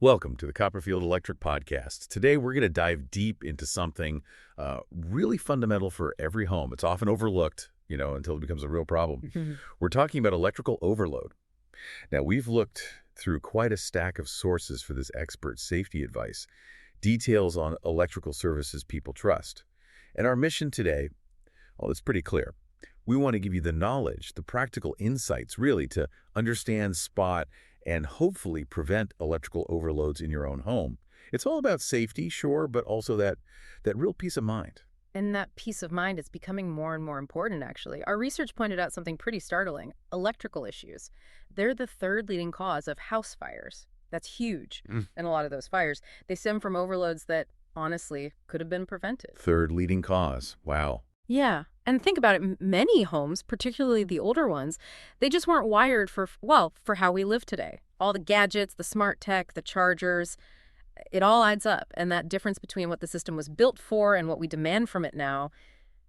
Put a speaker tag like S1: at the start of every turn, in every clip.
S1: Welcome to the Copperfield Electric Podcast. Today, we're going to dive deep into something really fundamental for every home. It's often overlooked, until it becomes a real problem.
S2: Mhm.
S1: We're talking about electrical overload. Now, we've looked through quite a stack of sources for this expert safety advice, details on electrical services people trust. And our mission today, well, it's pretty clear. We want to give you the knowledge, the practical insights, really, to understand, spot, and hopefully prevent electrical overloads in your own home. It's all about safety, sure, but also that real peace of mind.
S2: And that peace of mind is becoming more and more important, actually. Our research pointed out something pretty startling. Electrical issues. They're the third leading cause of house fires. That's huge. And a lot of those fires, they stem from overloads that, honestly, could have been prevented.
S1: Third leading cause. Wow.
S2: Yeah. And think about it, many homes, particularly the older ones, they just weren't wired for how we live today. All the gadgets, the smart tech, the chargers, it all adds up. And that difference between what the system was built for and what we demand from it now,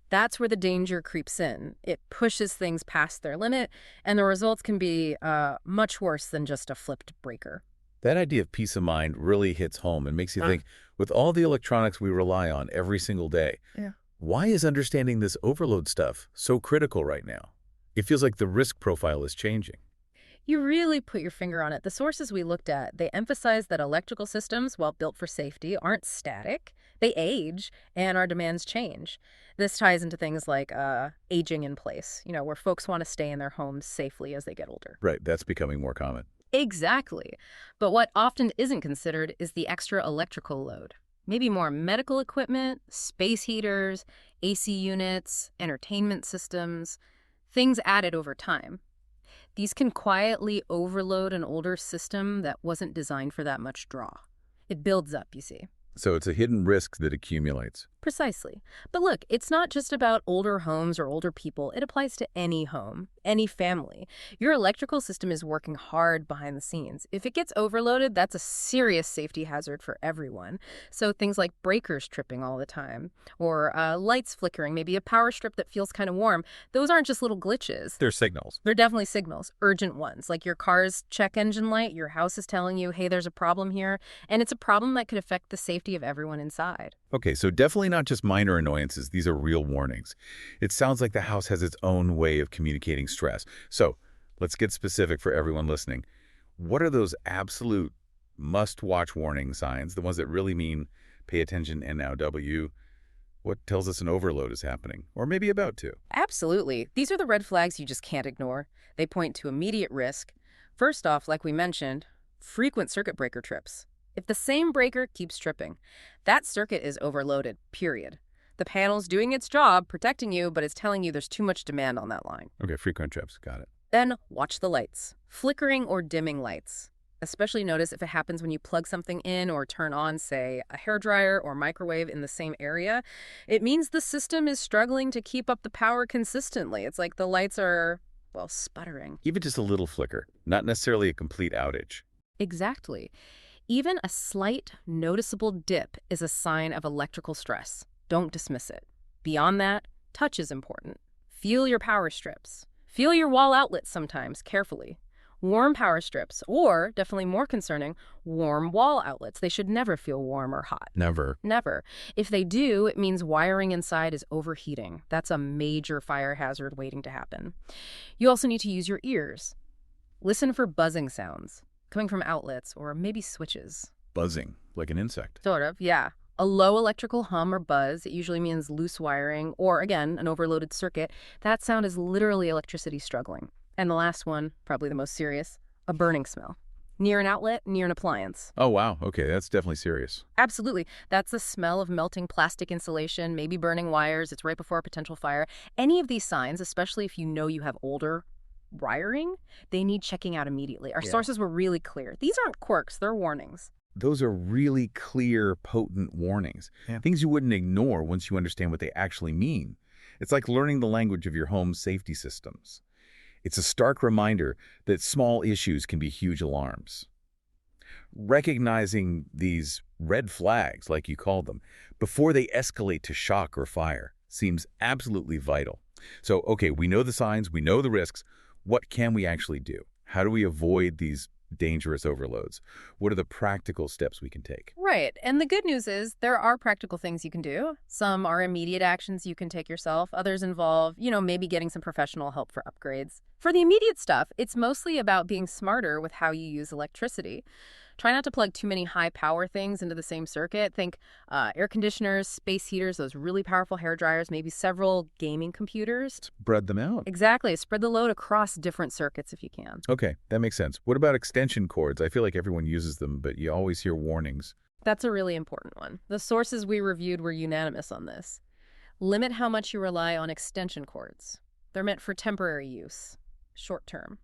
S2: that's where the danger creeps in. It pushes things past their limit, and the results can be much worse than just a flipped breaker.
S1: That idea of peace of mind really hits home and makes you think, with all the electronics we rely on every single day,
S2: Yeah.
S1: why is understanding this overload stuff so critical right now? It feels like the risk profile is changing.
S2: You really put your finger on it. The sources we looked at, they emphasize that electrical systems, while built for safety, aren't static. They age, and our demands change. This ties into things like aging in place, where folks want to stay in their homes safely as they get older.
S1: Right, that's becoming more common.
S2: Exactly. But what often isn't considered is the extra electrical load. Maybe more medical equipment, space heaters, AC units, entertainment systems, things added over time. These can quietly overload an older system that wasn't designed for that much draw. It builds up, you see.
S1: So it's a hidden risk that accumulates.
S2: Precisely. But look, it's not just about older homes or older people. It applies to any home, any family. Your electrical system is working hard behind the scenes. If it gets overloaded, that's a serious safety hazard for everyone. So things like breakers tripping all the time, or lights flickering, maybe a power strip that feels kind of warm, those aren't just little glitches.
S1: They're signals.
S2: They're definitely signals, urgent ones, like your car's check engine light, your house is telling you, hey, there's a problem here, and it's a problem that could affect the safety of everyone inside.
S1: Okay, so definitely not just minor annoyances. These are real warnings. It sounds like the house has its own way of communicating stress. So let's get specific for everyone listening. What are those absolute must-watch warning signs, the ones that really mean pay attention NOW? What tells us an overload is happening, or maybe about to?
S2: Absolutely. These are the red flags you just can't ignore. They point to immediate risk. First off, like we mentioned, frequent circuit breaker trips. If the same breaker keeps tripping, that circuit is overloaded, period. The panel's doing its job, protecting you, but it's telling you there's too much demand on that line.
S1: Okay, frequent trips. Got it.
S2: Then watch the lights. Flickering or dimming lights. Especially notice if it happens when you plug something in or turn on, say, a hairdryer or microwave in the same area. It means the system is struggling to keep up the power consistently. It's like the lights are, sputtering.
S1: Even just a little flicker, not necessarily a complete outage.
S2: Exactly. Even a slight, noticeable dip is a sign of electrical stress. Don't dismiss it. Beyond that, touch is important. Feel your power strips. Feel your wall outlets sometimes, carefully. Warm power strips, or, definitely more concerning, warm wall outlets. They should never feel warm or hot.
S1: Never.
S2: Never. If they do, it means wiring inside is overheating. That's a major fire hazard waiting to happen. You also need to use your ears. Listen for buzzing sounds coming from outlets or maybe switches.
S1: Buzzing, like an insect.
S2: Sort of, yeah. A low electrical hum or buzz, it usually means loose wiring or, again, an overloaded circuit. That sound is literally electricity struggling. And the last one, probably the most serious, a burning smell. Near an outlet, near an appliance.
S1: Oh, wow. Okay, that's definitely serious.
S2: Absolutely. That's the smell of melting plastic insulation, maybe burning wires. It's right before a potential fire. Any of these signs, especially if you know you have older wiring, they need checking out immediately. Our sources were really clear. These aren't quirks, they're warnings.
S1: Those are really clear, potent warnings. Things you wouldn't ignore once you understand what they actually mean. It's like learning the language of your home's safety systems. It's a stark reminder that small issues can be huge alarms. Recognizing these red flags, like you called them, before they escalate to shock or fire seems absolutely vital. So, okay, we know the signs, we know the risks. What can we actually do? How do we avoid these dangerous overloads? What are the practical steps we can take?
S2: Right. And the good news is there are practical things you can do. Some are immediate actions you can take yourself. Others involve, maybe getting some professional help for upgrades. For the immediate stuff, it's mostly about being smarter with how you use electricity. Try not to plug too many high power things into the same circuit. Think air conditioners, space heaters, those really powerful hair dryers, maybe several gaming computers.
S1: Spread them out.
S2: Exactly. Spread the load across different circuits if you can.
S1: Okay, that makes sense. What about extension cords? I feel like everyone uses them, but you always hear warnings.
S2: That's a really important one. The sources we reviewed were unanimous on this. Limit how much you rely on extension cords. They're meant for temporary use, short term,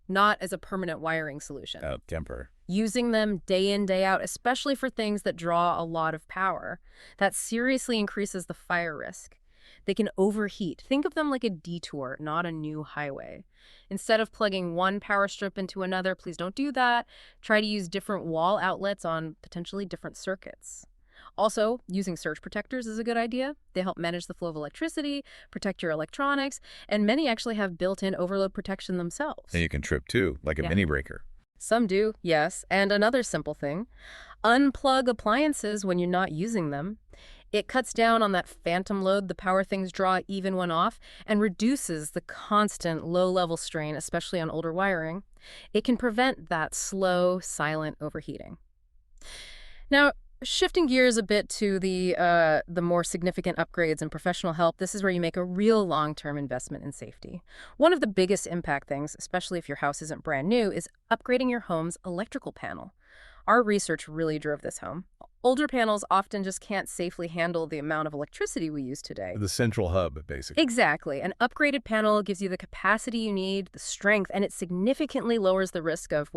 S2: not as a permanent wiring solution.
S1: Oh, temper.
S2: Using them day in, day out, especially for things that draw a lot of power, that seriously increases the fire risk. They can overheat. Think of them like a detour, not a new highway. Instead of plugging one power strip into another, please don't do that. Try to use different wall outlets on potentially different circuits. Also, using surge protectors is a good idea. They help manage the flow of electricity, protect your electronics, and many actually have built-in overload protection themselves.
S1: And you can trip too, like a mini breaker.
S2: Some do, yes. And another simple thing, unplug appliances when you're not using them. It cuts down on that phantom load the power things draw even when off and reduces the constant low-level strain, especially on older wiring. It can prevent that slow, silent overheating. Now, shifting gears a bit to the more significant upgrades and professional help, this is where you make a real long-term investment in safety. One of the biggest impact things, especially if your house isn't brand new, is upgrading your home's electrical panel. Our research really drove this home. Older panels often just can't safely handle the amount of electricity we use today.
S1: The central hub, basically.
S2: Exactly. An upgraded panel gives you the capacity you need, the strength, and it significantly lowers the risk of,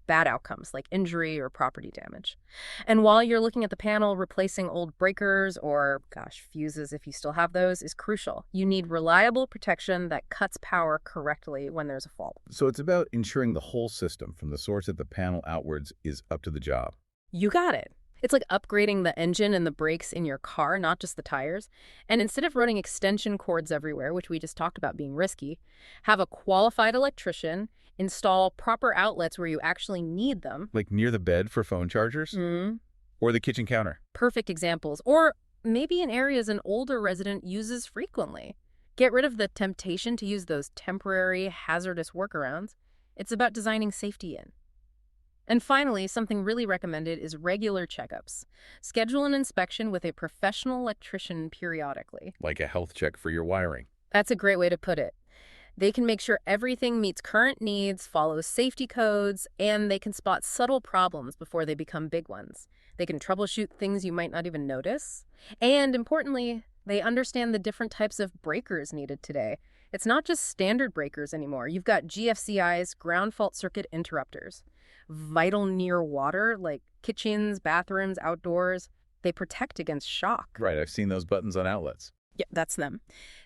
S2: bad outcomes like injury or property damage. And while you're looking at the panel, replacing old breakers or, fuses if you still have those is crucial. You need reliable protection that cuts power correctly when there's a fault.
S1: So it's about ensuring the whole system, from the source at the panel outwards, is up to the job.
S2: You got it. It's like upgrading the engine and the brakes in your car, not just the tires. And instead of running extension cords everywhere, which we just talked about being risky, have a qualified electrician install proper outlets where you actually need them.
S1: Like near the bed for phone chargers?
S2: Mm-hmm.
S1: Or the kitchen counter?
S2: Perfect examples. Or maybe in areas an older resident uses frequently. Get rid of the temptation to use those temporary, hazardous workarounds. It's about designing safety in. And finally, something really recommended is regular checkups. Schedule an inspection with a professional electrician periodically.
S1: Like a health check for your wiring.
S2: That's a great way to put it. They can make sure everything meets current needs, follows safety codes, and they can spot subtle problems before they become big ones. They can troubleshoot things you might not even notice. And importantly, they understand the different types of breakers needed today. It's not just standard breakers anymore. You've got GFCIs, ground fault circuit interrupters. Vital near water, like kitchens, bathrooms, outdoors. They protect against shock.
S1: Right, I've seen those buttons on outlets.
S2: Yeah, that's them.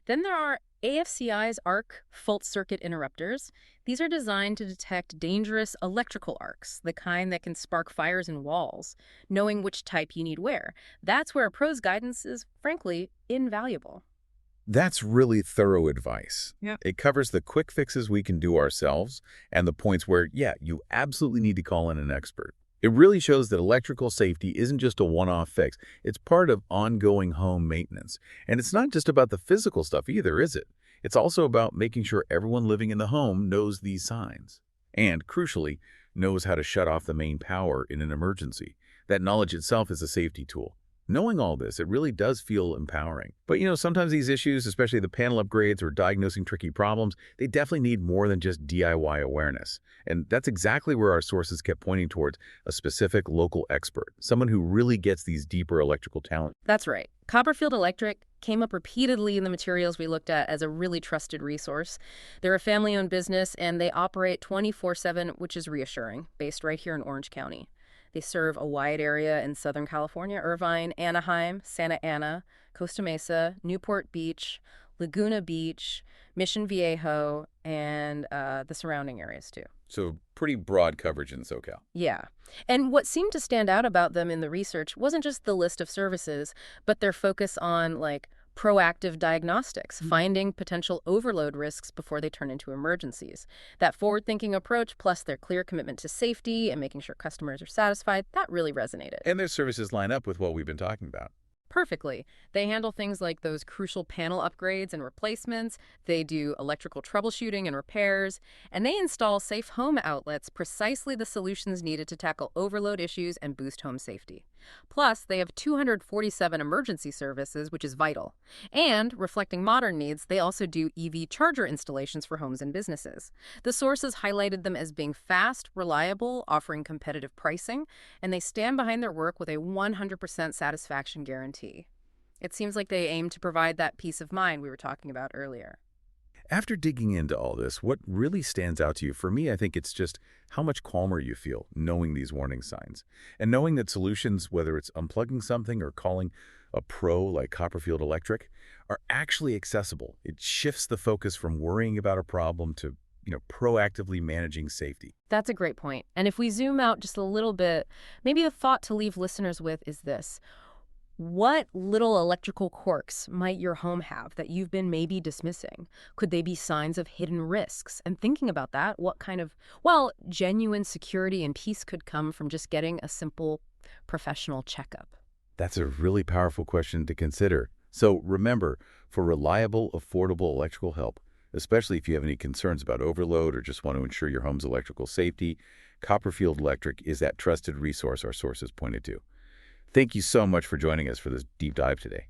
S2: Then there are AFCI's arc fault circuit interrupters. These are designed to detect dangerous electrical arcs, the kind that can spark fires in walls, knowing which type you need where. That's where a pro's guidance is, frankly, invaluable.
S1: That's really thorough advice.
S2: Yeah.
S1: It covers the quick fixes we can do ourselves and the points where, you absolutely need to call in an expert. It really shows that electrical safety isn't just a one-off fix. It's part of ongoing home maintenance. And it's not just about the physical stuff either, is it? It's also about making sure everyone living in the home knows these signs. And, crucially, knows how to shut off the main power in an emergency. That knowledge itself is a safety tool. Knowing all this, it really does feel empowering. But sometimes these issues, especially the panel upgrades or diagnosing tricky problems, they definitely need more than just DIY awareness. And that's exactly where our sources kept pointing towards a specific local expert, someone who really gets these deeper electrical talents.
S2: That's right. Copperfield Electric came up repeatedly in the materials we looked at as a really trusted resource. They're a family-owned business, and they operate 24/7, which is reassuring, based right here in Orange County. They serve a wide area in Southern California: Irvine, Anaheim, Santa Ana, Costa Mesa, Newport Beach, Laguna Beach, Mission Viejo, and the surrounding areas too.
S1: So pretty broad coverage in SoCal.
S2: Yeah. And what seemed to stand out about them in the research wasn't just the list of services, but their focus on Proactive diagnostics, finding potential overload risks before they turn into emergencies. That forward-thinking approach, plus their clear commitment to safety and making sure customers are satisfied, that really resonated.
S1: And their services line up with what we've been talking about.
S2: Perfectly. They handle things like those crucial panel upgrades and replacements. They do electrical troubleshooting and repairs. And they install safe home outlets, precisely the solutions needed to tackle overload issues and boost home safety. Plus, they have 247 emergency services, which is vital. And, reflecting modern needs, they also do EV charger installations for homes and businesses. The sources highlighted them as being fast, reliable, offering competitive pricing, and they stand behind their work with a 100% satisfaction guarantee. It seems like they aim to provide that peace of mind we were talking about earlier.
S1: After digging into all this, what really stands out to you? For me, I think it's just how much calmer you feel knowing these warning signs. And knowing that solutions, whether it's unplugging something or calling a pro like Copperfield Electric, are actually accessible. It shifts the focus from worrying about a problem to, proactively managing safety.
S2: That's a great point. And if we zoom out just a little bit, maybe the thought to leave listeners with is this. What little electrical quirks might your home have that you've been maybe dismissing? Could they be signs of hidden risks? And thinking about that, what kind of, genuine security and peace could come from just getting a simple professional checkup?
S1: That's a really powerful question to consider. So remember, for reliable, affordable electrical help, especially if you have any concerns about overload or just want to ensure your home's electrical safety, Copperfield Electric is that trusted resource our sources pointed to. Thank you so much for joining us for this deep dive today.